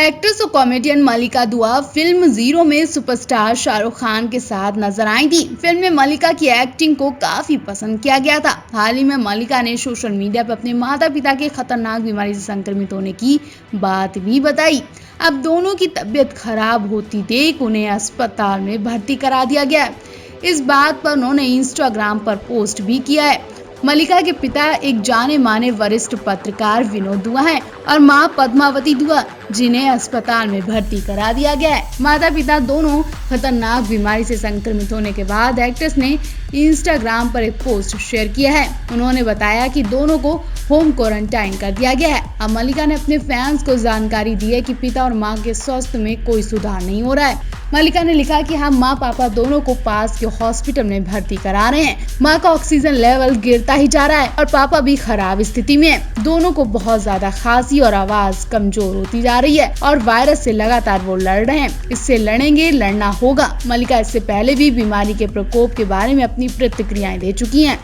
Actress और comedian मल्लिका दुआ film zero में सुपरस्टार शाहरुख खान के साथ नजर आई थी। फिल्म में मल्लिका की एक्टिंग को काफी पसंद किया गया था। हाल ही में मल्लिका ने सोशल मीडिया पर अपने माता पिता के खतरनाक बीमारी से संक्रमित होने की बात भी बताई। अब दोनों की तबीयत खराब होती देख उन्हें अस्पताल में भर्ती करा दिया गया है। इस बात पर उन्होंने इंस्टाग्राम पर पोस्ट भी किया है। मल्लिका के पिता एक जाने माने वरिष्ठ पत्रकार विनोद दुआ हैं और मां पद्मावती दुआ, जिन्हें अस्पताल में भर्ती करा दिया गया है। माता पिता दोनों खतरनाक बीमारी से संक्रमित होने के बाद एक्ट्रेस ने इंस्टाग्राम पर एक पोस्ट शेयर किया है। उन्होंने बताया कि दोनों को होम क्वारंटाइन कर दिया गया है। अब मल्लिका ने अपने फैंस को जानकारी दी है कि पिता और मां के स्वास्थ्य में कोई सुधार नहीं हो रहा है। मल्लिका ने लिखा कि हम माँ पापा दोनों को पास के हॉस्पिटल में भर्ती करा रहे हैं। माँ का ऑक्सीजन लेवल गिरता ही जा रहा है और पापा भी खराब स्थिति में है। दोनों को बहुत ज्यादा खांसी और आवाज कमजोर होती जा रही है और वायरस से लगातार वो लड़ रहे हैं। इससे लड़ेंगे, लड़ना होगा। मल्लिका इससे पहले भी बीमारी के प्रकोप के बारे में अपनी प्रतिक्रियाएं दे चुकी हैं।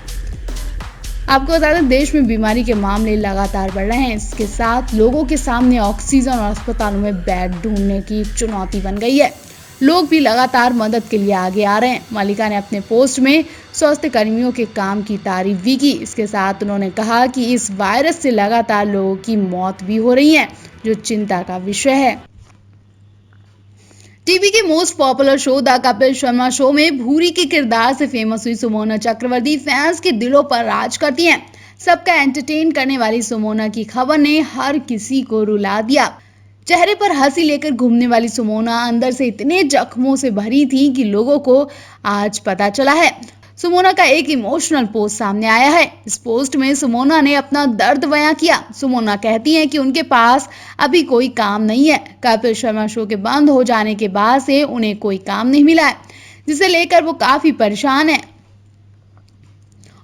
आपको बता दें, देश में बीमारी के मामले लगातार बढ़ रहे हैं। इसके साथ लोगों के सामने ऑक्सीजन और अस्पतालों में बेड ढूंढने की चुनौती बन गई है। लोग भी लगातार मदद के लिए आगे आ रहे हैं। मल्लिका ने अपने पोस्ट में स्वास्थ्य कर्मियों के काम की तारीफ भी की। इसके साथ उन्होंने कहा कि इस वायरस से लगातार लोगों की मौत भी हो रही है, जो चिंता का विषय है। टीवी के most popular show the Kapil Sharma show में भूरी के किरदार से फेमस हुई सुमोना चक्रवर्ती फैंस के दिलों पर राज करती हैं। सबका एंटरटेन करने वाली सुमोना की खबर ने हर किसी को रुला दिया। चेहरे पर हंसी लेकर घूमने वाली सुमोना अंदर से इतने जख्मों से भरी थी कि लोगों को आज पता चला है। सुमोना का एक इमोशनल पोस्ट सामने आया है। इस पोस्ट में सुमोना ने अपना दर्द बयां किया। सुमोना कहती हैं कि उनके पास अभी कोई काम नहीं है। कपिल शर्मा शो के बंद हो जाने के बाद से उन्हें कोई काम नहीं मिला है, जिसे लेकर वो काफी परेशान है।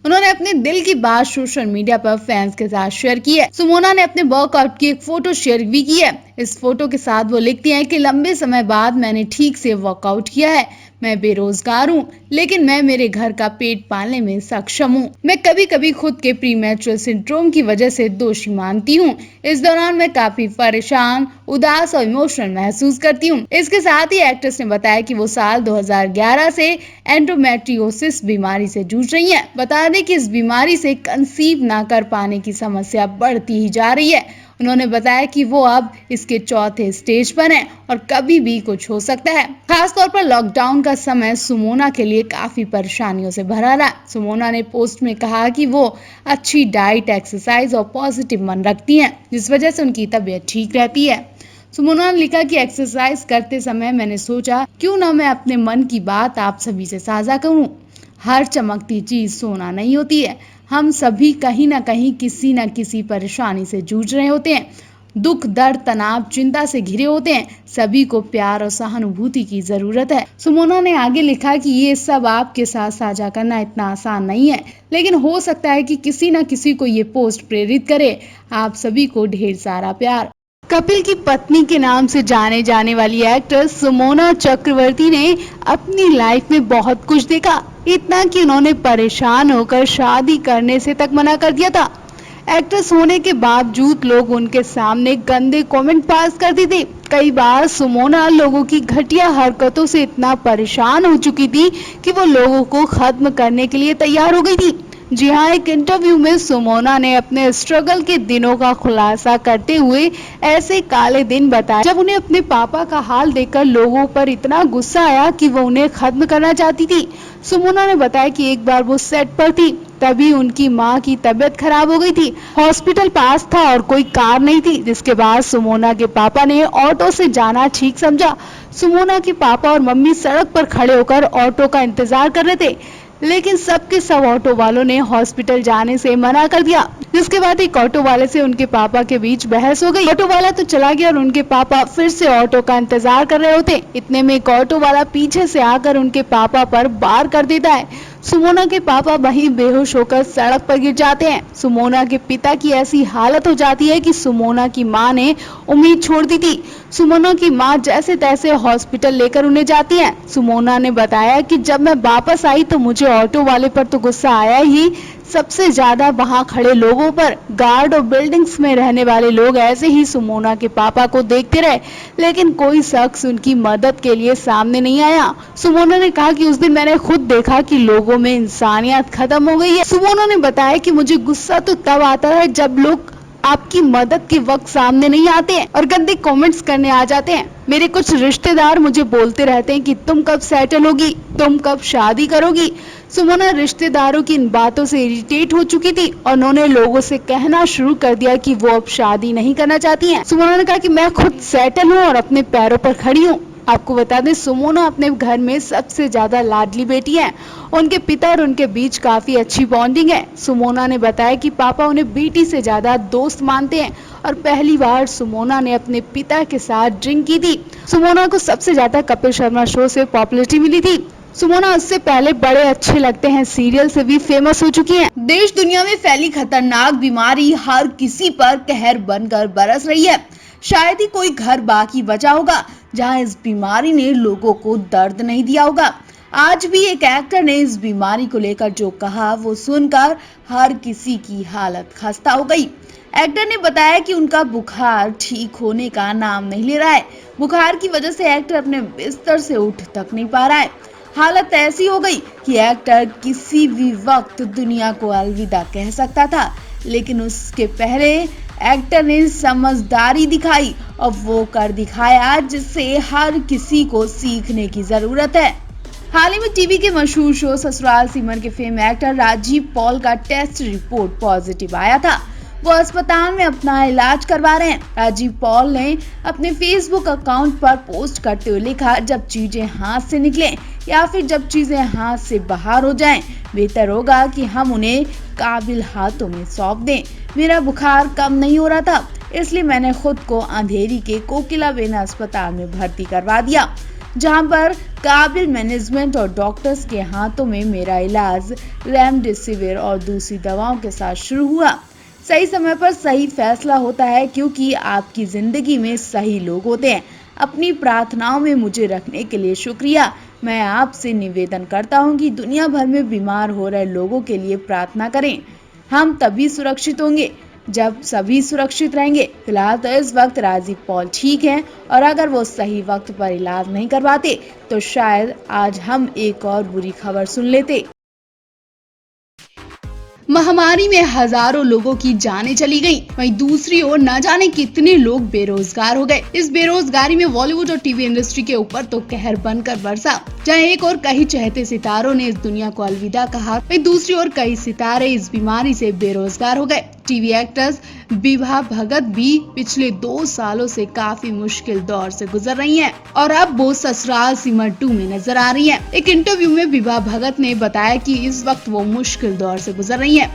उन्होंने अपने दिल की बात सोशल मीडिया पर फैंस के साथ शेयर की है। सुमोना ने अपने वर्कआउट की एक फोटो शेयर भी की है। इस फोटो के साथ वो लिखती हैं कि लंबे समय बाद मैंने ठीक से वर्कआउट किया है। मैं बेरोजगार हूँ, लेकिन मैं मेरे घर का पेट पालने में सक्षम हूँ। मैं कभी कभी खुद के प्रीमैच्योर सिंड्रोम की वजह से दोषी मानती हूँ। इस दौरान मैं काफी परेशान, उदास और इमोशनल महसूस करती हूँ। इसके साथ ही एक्ट्रेस ने बताया कि वो साल 2011 से एंडोमेट्रियोसिस बीमारी से जूझ रही हैं। बता दें कि इस बीमारी से कंसीव ना कर पाने की समस्या बढ़ती ही जा रही है। उन्होंने बताया कि वो अब इसके चौथे स्टेज पर हैं और कभी भी कुछ हो सकता है। खासतौर पर लॉकडाउन का समय सुमोना के लिए काफी परेशानियों से भरा रहा। सुमोना ने पोस्ट में कहा कि वो अच्छी डाइट, एक्सरसाइज और पॉजिटिव मन रखती हैं, जिस वजह से उनकी तबीयत ठीक रहती है। सुमोना ने लिखा कि एक्सरसाइज करते समय मैंने सोचा क्यों ना मैं अपने मन की बात आप सभी से साझा करूं। हर चमकती चीज सोना नहीं होती है। हम सभी कहीं ना कहीं किसी न किसी परेशानी से जूझ रहे होते हैं। दुख, दर्द, तनाव, चिंता से घिरे होते हैं। सभी को प्यार और सहानुभूति की जरूरत है। सुमोना ने आगे लिखा कि ये सब आपके साथ साझा करना इतना आसान नहीं है, लेकिन हो सकता है कि किसी न किसी को ये पोस्ट प्रेरित करे। आप सभी को ढेर सारा प्यार। कपिल की पत्नी के नाम से जाने जाने वाली एक्ट्रेस सुमोना चक्रवर्ती ने अपनी लाइफ में बहुत कुछ देखा, इतना कि उन्होंने परेशान होकर शादी करने से तक मना कर दिया था। एक्ट्रेस होने के बावजूद लोग उनके सामने गंदे कमेंट पास करते थे। कई बार सुमोना लोगों की घटिया हरकतों से इतना परेशान हो चुकी थी कि वो लोगों को खत्म करने के लिए तैयार हो गई थी। जी हाँ, एक इंटरव्यू में सुमोना ने अपने स्ट्रगल के दिनों का खुलासा करते हुए ऐसे काले दिन बताए जब उन्हें अपने पापा का हाल देखकर लोगों पर इतना गुस्सा आया कि वो उन्हें खत्म करना चाहती थी। सुमोना ने बताया कि एक बार वो सेट पर थी, तभी उनकी मां की तबीयत खराब हो गई थी। हॉस्पिटल पास था और कोई कार नहीं थी, जिसके बाद सुमोना के पापा ने ऑटो से जाना ठीक समझा। सुमोना के पापा और मम्मी सड़क पर खड़े होकर ऑटो का इंतजार कर रहे थे, लेकिन सबके सब ऑटो वालों ने हॉस्पिटल जाने से मना कर दिया। जिसके बाद एक ऑटो वाले से उनके पापा के बीच बहस हो गई। ऑटो वाला तो चला गया और उनके पापा फिर से ऑटो का इंतजार कर रहे होते। इतने में एक ऑटो वाला पीछे से आकर उनके पापा पर वार कर देता है। सुमोना के पापा वहीं बेहोश होकर सड़क पर गिर जाते हैं। सुमोना के पिता की ऐसी हालत हो जाती है कि सुमोना की मां ने उम्मीद छोड़ दी थी। सुमोना की मां जैसे तैसे हॉस्पिटल लेकर उन्हें जाती हैं। सुमोना ने बताया कि जब मैं वापस आई तो मुझे ऑटो वाले पर तो गुस्सा आया ही, सबसे ज्यादा वहां खड़े लोगों पर गार्ड और बिल्डिंग्स में रहने वाले लोग ऐसे ही सुमोना के पापा को देखते रहे, लेकिन कोई शख्स उनकी मदद के लिए सामने नहीं आया। सुमोना ने कहा कि उस दिन मैंने खुद देखा कि लोगों में इंसानियत खत्म हो गई है। सुमोना ने बताया कि मुझे गुस्सा तो तब आता है जब लोग आपकी मदद के वक्त सामने नहीं आते हैं और गंदे कमेंट्स करने आ जाते हैं। मेरे कुछ रिश्तेदार मुझे बोलते रहते हैं कि तुम कब सेटल होगी, तुम कब शादी करोगी। सुमोना रिश्तेदारों की इन बातों से इरिटेट हो चुकी थी और उन्होंने लोगों से कहना शुरू कर दिया कि वो अब शादी नहीं करना चाहती हैं। सुमोना ने कहा कि मैं खुद सेटल हूँ और अपने पैरों पर खड़ी हूँ। आपको बता दें, सुमोना अपने घर में सबसे ज्यादा लाडली बेटी है। उनके पिता और उनके बीच काफी अच्छी बॉन्डिंग है। सुमोना ने बताया कि पापा उन्हें बेटी से ज्यादा दोस्त मानते हैं और पहली बार सुमोना ने अपने पिता के साथ ड्रिंक की थी। सुमोना को सबसे ज्यादा कपिल शर्मा शो से पॉपुलैरिटी मिली थी। सुमोना उससे पहले बड़े अच्छे लगते हैं सीरियल से भी फेमस हो चुकी हैं। देश दुनिया में फैली खतरनाक बीमारी हर किसी पर कहर बनकर बरस रही है। शायद ही कोई घर बाकी बचा होगा जहां इस बीमारी ने लोगों को दर्द नहीं दिया होगा। आज भी एक एक्टर ने इस बीमारी को लेकर जो कहा वो सुनकर हर किसी की हालत खस्ता हो गई। एक्टर ने बताया कि उनका बुखार ठीक होने का नाम नहीं ले रहा है। बुखार की वजह से एक्टर अपने बिस्तर से उठ तक नहीं पा रहा है। हालत ऐसी हो गई कि एक्टर किसी भी वक्त दुनिया को अलविदा कह सकता था, लेकिन उसके पहले एक्टर ने समझदारी दिखाई और वो कर दिखाया जिससे हर किसी को सीखने की जरूरत है। हाल ही में टीवी के मशहूर शो ससुराल सिमर के फेम एक्टर राजीव पॉल का टेस्ट रिपोर्ट पॉजिटिव आया था। वो अस्पताल में अपना इलाज करवा रहे हैं। राजीव पॉल ने अपने फेसबुक अकाउंट पर पोस्ट करते हुए लिखा, जब चीजें हाथ से निकले या फिर जब चीजें हाथ से बाहर हो जाएं, बेहतर होगा कि हम उन्हें काबिल हाथों में सौंप दें। मेरा बुखार कम नहीं हो रहा था, इसलिए मैंने खुद को अंधेरी के कोकिलाबेन अस्पताल में भर्ती करवा दिया, जहां पर काबिल मैनेजमेंट और डॉक्टर्स के हाथों में मेरा इलाज रेमडेसिविर और दूसरी दवाओं के साथ शुरू हुआ। सही समय पर सही फैसला होता है, क्योंकि आपकी जिंदगी में सही लोग होते हैं। अपनी प्रार्थनाओं में मुझे रखने के लिए शुक्रिया। मैं आपसे निवेदन करता हूं कि दुनिया भर में बीमार हो रहे लोगों के लिए प्रार्थना करें। हम तभी सुरक्षित होंगे जब सभी सुरक्षित रहेंगे। फिलहाल तो इस वक्त राजीव पॉल ठीक हैं और अगर वो सही वक्त पर इलाज नहीं करवाते तो शायद आज हम एक और बुरी खबर सुन लेते। महामारी में हजारों लोगों की जानें चली गई, वहीं दूसरी ओर न जाने कितने लोग बेरोजगार हो गए। इस बेरोजगारी में बॉलीवुड और टीवी इंडस्ट्री के ऊपर तो कहर बनकर बरसा। जहां एक और कई चहेते सितारों ने इस दुनिया को अलविदा कहा, वहीं दूसरी ओर कई सितारे इस बीमारी से बेरोजगार हो गए। टीवी एक्ट्रेस विभा भगत भी पिछले 2 सालों से काफी मुश्किल दौर से गुजर रही हैं और अब वो ससुराल सिमर 2 में नजर आ रही हैं। एक इंटरव्यू में विभा भगत ने बताया कि इस वक्त वो मुश्किल दौर से गुजर रही हैं।